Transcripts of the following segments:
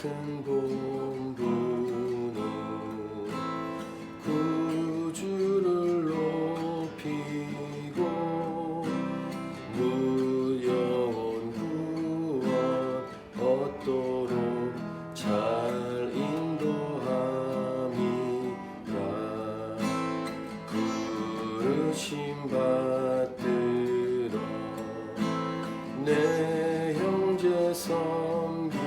같은 본분으로 구주를 높이고 무여운 구원 얻도록 잘 인도함이라. 부르심 받들어 내 형제 섬기며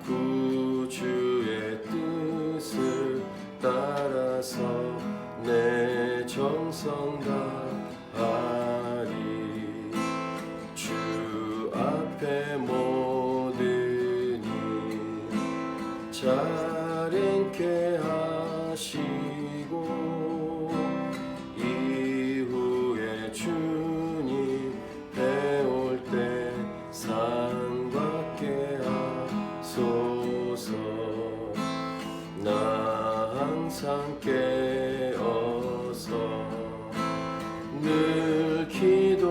구주의 뜻을 따라서 내 정성 다하리. 주 앞에 모든 일 잘 행케 하시고 이후에 주님 배울 때 상 받게 하소서. 나 항상 깨어서 늘 기도드리며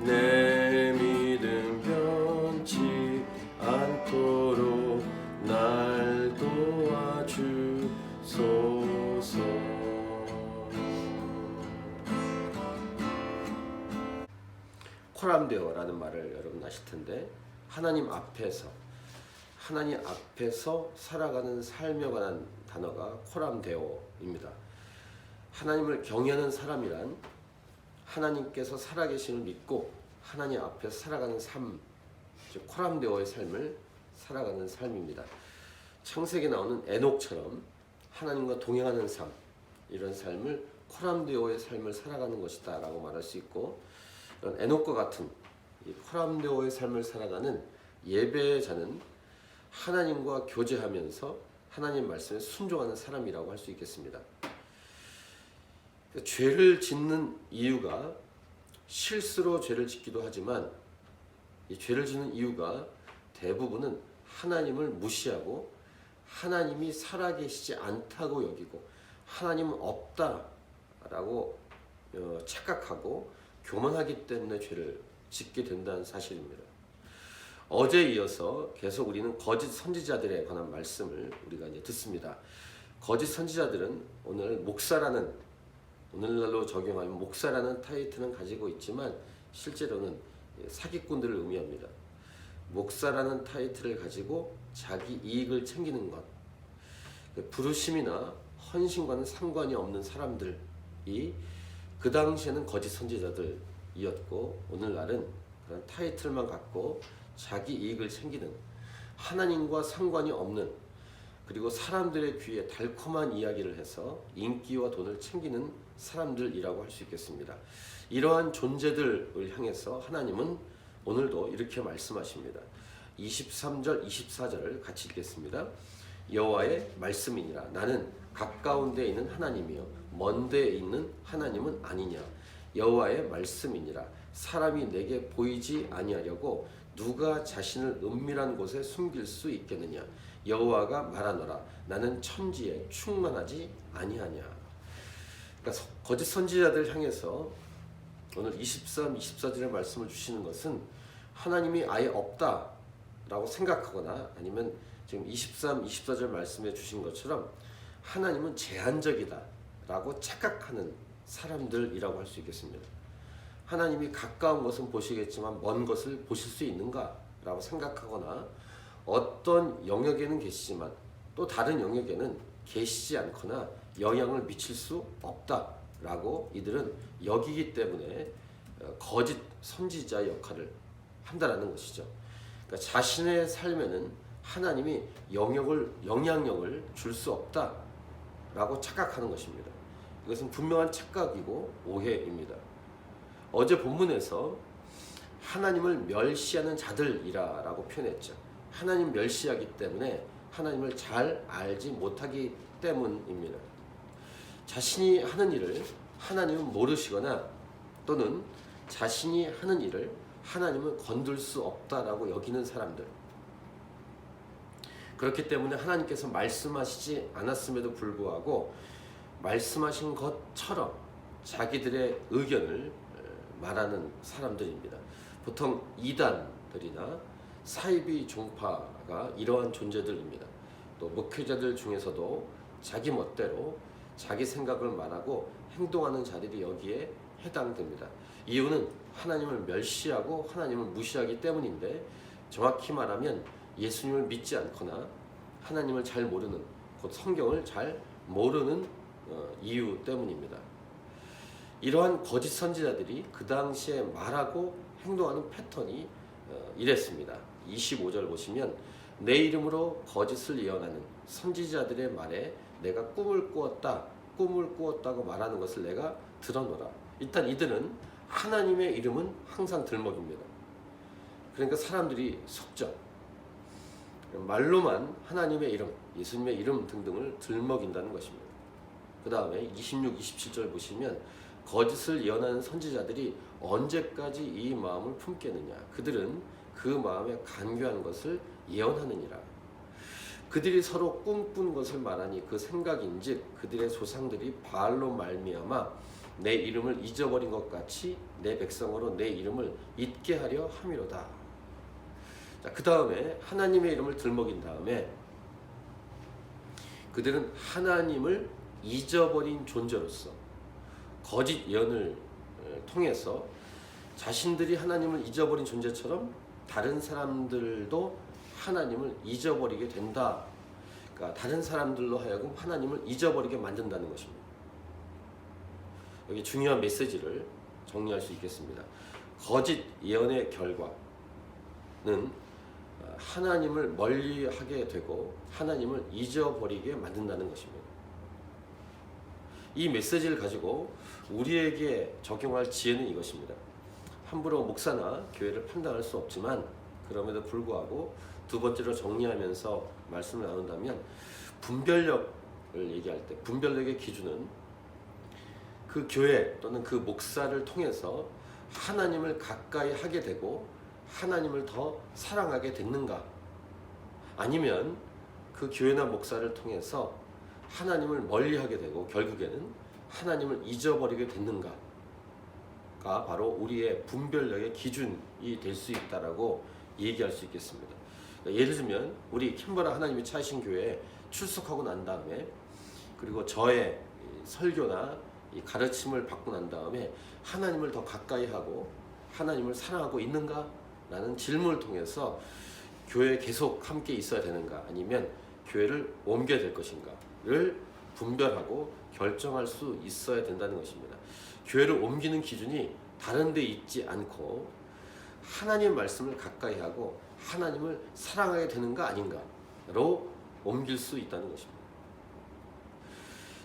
내 믿음 변치 않도록 날 도와주소서. 코람데오라는 말을 여러분 아실 텐데, 하나님 앞에서 살아가는 삶에 관한 단어가 코람데오입니다. 하나님을 경외하는 사람이란 하나님께서 살아계심을 믿고 하나님 앞에서 살아가는 삶, 즉 코람데오의 삶을 살아가는 삶입니다. 창세기에 나오는 에녹처럼 하나님과 동행하는 삶, 이런 삶을 코람데오의 삶을 살아가는 것이다 라고 말할 수 있고, 이런 에녹과 같은 이 코람데오의 삶을 살아가는 예배의 자는 하나님과 교제하면서 하나님 말씀에 순종하는 사람이라고 할 수 있겠습니다. 죄를 짓는 이유가 실수로 죄를 짓기도 하지만, 이 죄를 짓는 이유가 대부분은 하나님을 무시하고 하나님이 살아계시지 않다고 여기고 하나님은 없다라고 착각하고 교만하기 때문에 죄를 짓게 된다는 사실입니다. 어제에 이어서 계속 우리는 거짓 선지자들에 관한 말씀을 우리가 이제 듣습니다. 거짓 선지자들은 오늘날로 적용하면 목사라는 타이틀은 가지고 있지만 실제로는 사기꾼들을 의미합니다. 목사라는 타이틀을 가지고 자기 이익을 챙기는 것, 부르심이나 헌신과는 상관이 없는 사람들이 그 당시에는 거짓 선지자들이었고, 오늘날은 그런 타이틀만 갖고 자기 이익을 챙기는, 하나님과 상관이 없는, 그리고 사람들의 귀에 달콤한 이야기를 해서 인기와 돈을 챙기는 사람들이라고 할 수 있겠습니다. 이러한 존재들을 향해서 하나님은 오늘도 이렇게 말씀하십니다. 23절 24절을 같이 읽겠습니다. 여호와의 말씀이니라. 나는 가까운 데에 있는 하나님이요 먼 데에 있는 하나님은 아니냐. 여호와의 말씀이니라. 사람이 내게 보이지 아니하려고 누가 자신을 은밀한 곳에 숨길 수 있겠느냐. 여호와가 말하노라. 나는 천지에 충만하지 아니하냐. 그러니까 거짓 선지자들 향해서 오늘 23, 24절의 말씀을 주시는 것은 하나님이 아예 없다라고 생각하거나, 아니면 지금 23, 24절 말씀해 주신 것처럼 하나님은 제한적이다라고 착각하는 사람들이라고 할 수 있겠습니다. 하나님이 가까운 것은 보시겠지만 먼 것을 보실 수 있는가라고 생각하거나, 어떤 영역에는 계시지만 또 다른 영역에는 계시지 않거나 영향을 미칠 수 없다라고 이들은 여기기 때문에 거짓 선지자 역할을 한다라는 것이죠. 그러니까 자신의 삶에는 하나님이 영향력을 줄 수 없다라고 착각하는 것입니다. 이것은 분명한 착각이고 오해입니다. 어제 본문에서 하나님을 멸시하는 자들이라고 표현했죠. 하나님 멸시하기 때문에 하나님을 잘 알지 못하기 때문입니다. 자신이 하는 일을 하나님은 모르시거나, 또는 자신이 하는 일을 하나님은 건들 수 없다라고 여기는 사람들, 그렇기 때문에 하나님께서 말씀하시지 않았음에도 불구하고 말씀하신 것처럼 자기들의 의견을 말하는 사람들입니다. 보통 이단들이나 사이비 종파가 이러한 존재들입니다. 또 목회자들 중에서도 자기 멋대로 자기 생각을 말하고 행동하는 자들이 여기에 해당됩니다. 이유는 하나님을 멸시하고 하나님을 무시하기 때문인데, 정확히 말하면 예수님을 믿지 않거나 하나님을 잘 모르는, 곧 성경을 잘 모르는 이유 때문입니다. 이러한 거짓 선지자들이 그 당시에 말하고 행동하는 패턴이 이랬습니다. 25절 보시면, 내 이름으로 거짓을 예언하는 선지자들의 말에 내가 꿈을 꾸었다고 말하는 것을 내가 들어노라. 일단 이들은 하나님의 이름은 항상 들먹입니다. 그러니까 사람들이 속죠. 말로만 하나님의 이름, 예수님의 이름 등등을 들먹인다는 것입니다. 그 다음에 26, 27절 보시면, 거짓을 예언하는 선지자들이 언제까지 이 마음을 품겠느냐. 그들은 그 마음에 간교한 것을 예언하느니라. 그들이 서로 꿈꾼 것을 말하니 그 생각인즉 그들의 조상들이 바알로 말미암아 내 이름을 잊어버린 것 같이 내 백성으로 내 이름을 잊게 하려 함이로다. 자, 그 다음에 하나님의 이름을 들먹인 다음에 그들은 하나님을 잊어버린 존재로서 거짓 예언을 통해서 자신들이 하나님을 잊어버린 존재처럼 다른 사람들도 하나님을 잊어버리게 된다. 그러니까 다른 사람들로 하여금 하나님을 잊어버리게 만든다는 것입니다. 여기 중요한 메시지를 정리할 수 있겠습니다. 거짓 예언의 결과는 하나님을 멀리하게 되고 하나님을 잊어버리게 만든다는 것입니다. 이 메시지를 가지고 우리에게 적용할 지혜는 이것입니다. 함부로 목사나 교회를 판단할 수 없지만, 그럼에도 불구하고 두 번째로 정리하면서 말씀을 나눈다면, 분별력을 얘기할 때 분별력의 기준은 그 교회 또는 그 목사를 통해서 하나님을 가까이 하게 되고 하나님을 더 사랑하게 됐는가, 아니면 그 교회나 목사를 통해서 하나님을 멀리하게 되고 결국에는 하나님을 잊어버리게 됐는가가 바로 우리의 분별력의 기준이 될 수 있다라고 얘기할 수 있겠습니다. 예를 들면 우리 캔버라 하나님이 차이신 교회에 출석하고 난 다음에, 그리고 저의 설교나 이 가르침을 받고 난 다음에 하나님을 더 가까이 하고 하나님을 사랑하고 있는가? 라는 질문을 통해서 교회에 계속 함께 있어야 되는가, 아니면 교회를 옮겨야 될 것인가를 분별하고 결정할 수 있어야 된다는 것입니다. 교회를 옮기는 기준이 다른 데 있지 않고 하나님의 말씀을 가까이 하고 하나님을 사랑하게 되는가 아닌가로 옮길 수 있다는 것입니다.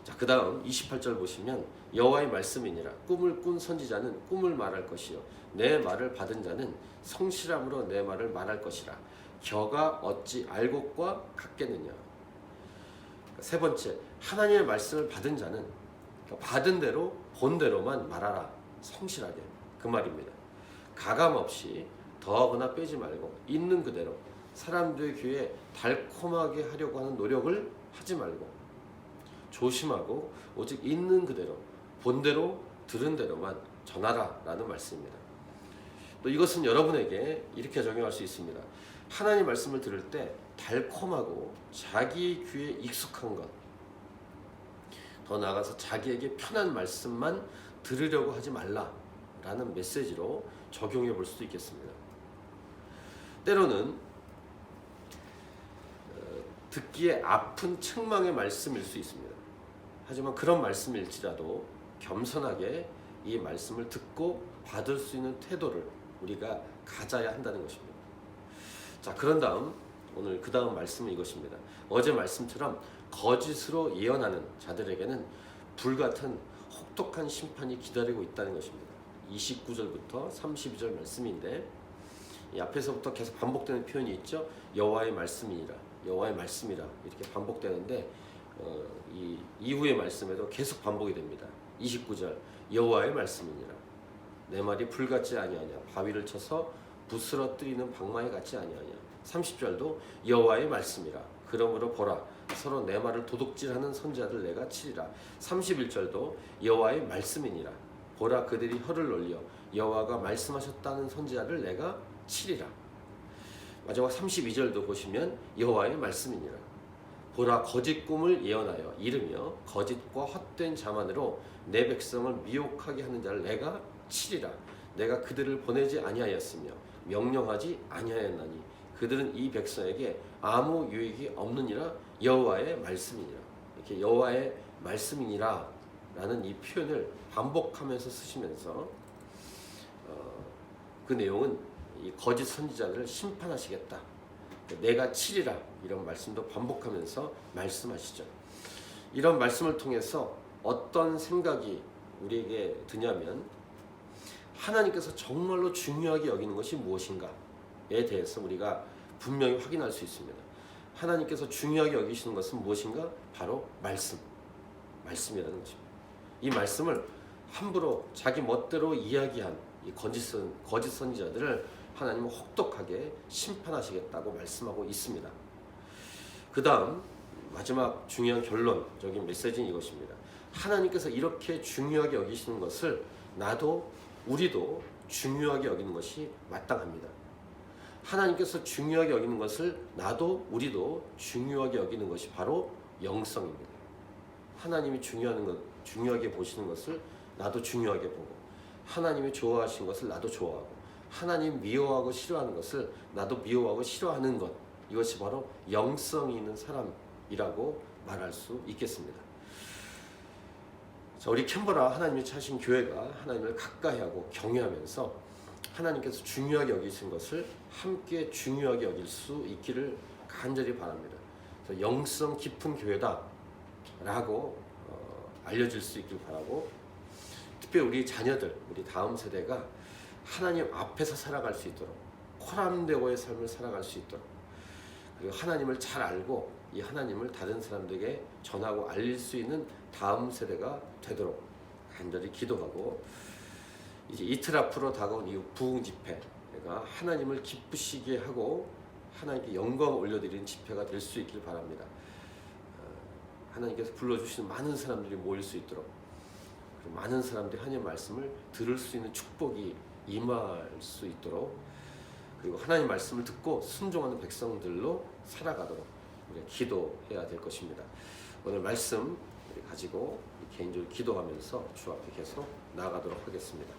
자, 그 다음 28절 보시면, 여호와의 말씀이니라. 꿈을 꾼 선지자는 꿈을 말할 것이요 내 말을 받은 자는 성실함으로 내 말을 말할 것이라. 겨가 어찌 알곡과 같겠느냐. 세 번째, 하나님의 말씀을 받은 자는 받은 대로 본 대로만 말하라. 성실하게, 그 말입니다. 가감 없이 더하거나 빼지 말고 있는 그대로 사람들의 귀에 달콤하게 하려고 하는 노력을 하지 말고 조심하고 오직 있는 그대로 본 대로 들은 대로만 전하라 라는 말씀입니다. 또 이것은 여러분에게 이렇게 적용할 수 있습니다. 하나님 말씀을 들을 때 달콤하고 자기 귀에 익숙한 것, 더 나아가서 자기에게 편한 말씀만 들으려고 하지 말라라는 메시지로 적용해 볼 수도 있겠습니다. 때로는 듣기에 아픈 책망의 말씀일 수 있습니다. 하지만 그런 말씀일지라도 겸손하게 이 말씀을 듣고 받을 수 있는 태도를 우리가 가져야 한다는 것입니다. 자, 그런 다음 오늘 그 다음 말씀은 이것입니다. 어제 말씀처럼 거짓으로 예언하는 자들에게는 불같은 혹독한 심판이 기다리고 있다는 것입니다. 29절부터 32절 말씀인데, 이 앞에서부터 계속 반복되는 표현이 있죠. 여호와의 말씀이니라, 여호와의 말씀이라 이렇게 반복되는데, 이 이후의 말씀에도 계속 반복이 됩니다. 29절 여호와의 말씀이니라. 내 말이 불같지 아니하냐, 바위를 쳐서 부스러뜨리는 방망이 같지 아니하냐. 30절도 여호와의 말씀이라. 그러므로 보라, 서로 내 말을 도둑질하는 선지자들 내가 치리라. 31절도 여호와의 말씀이니라. 보라 그들이 혀를 놀려 여호와가 말씀하셨다는 선지자를 내가 치리라. 마지막 32절도 보시면 여호와의 말씀이니라. 보라 거짓 꿈을 예언하여 이르며 거짓과 헛된 자만으로 내 백성을 미혹하게 하는 자를 내가 치리라. 내가 그들을 보내지 아니하였으며 명령하지 아니하였나니 그들은 이 백성에게 아무 유익이 없느니라. 여호와의 말씀이니라. 이렇게 여호와의 말씀이니라 라는 이 표현을 반복하면서 쓰시면서 그 내용은 이 거짓 선지자들을 심판하시겠다, 내가 치리라, 이런 말씀도 반복하면서 말씀하시죠. 이런 말씀을 통해서 어떤 생각이 우리에게 드냐면, 하나님께서 정말로 중요하게 여기는 것이 무엇인가에 대해서 우리가 분명히 확인할 수 있습니다. 하나님께서 중요하게 여기시는 것은 무엇인가? 바로 말씀이라는 것입니다. 이 말씀을 함부로 자기 멋대로 이야기한 이 거짓 선지자들을 하나님은 혹독하게 심판하시겠다고 말씀하고 있습니다. 그 다음 마지막 중요한 결론적인 메시지는 이것입니다. 하나님께서 이렇게 중요하게 여기시는 것을 우리도 중요하게 여기는 것이 마땅합니다. 하나님께서 중요하게 여기는 것을 우리도 중요하게 여기는 것이 바로 영성입니다. 하나님이 중요하게 보시는 것을 나도 중요하게 보고, 하나님이 좋아하시는 것을 나도 좋아하고, 하나님 미워하고 싫어하는 것을 나도 미워하고 싫어하는 것, 이것이 바로 영성이 있는 사람이라고 말할 수 있겠습니다. 자, 우리 캔버라 하나님이 차신 교회가 하나님을 가까이하고 경외하면서 하나님께서 중요하게 여기신 것을 함께 중요하게 여길 수 있기를 간절히 바랍니다. 그래서 영성 깊은 교회다라고 알려질 수 있길 바라고, 특별히 우리 자녀들, 우리 다음 세대가 하나님 앞에서 살아갈 수 있도록, 코람데오의 삶을 살아갈 수 있도록, 그리고 하나님을 잘 알고 이 하나님을 다른 사람들에게 전하고 알릴 수 있는 다음 세대가 되도록 간절히 기도하고, 이제 이틀 앞으로 다가온 이 부흥 집회가 하나님을 기쁘시게 하고 하나님께 영광을 올려드리는 집회가 될 수 있길 바랍니다. 하나님께서 불러주시는 많은 사람들이 모일 수 있도록, 많은 사람들이 하나님의 말씀을 들을 수 있는 축복이 임할 수 있도록, 그리고 하나님의 말씀을 듣고 순종하는 백성들로 살아가도록 우리가 기도해야 될 것입니다. 오늘 말씀 가지고 개인적으로 기도하면서 주 앞에 계속 나아가도록 하겠습니다.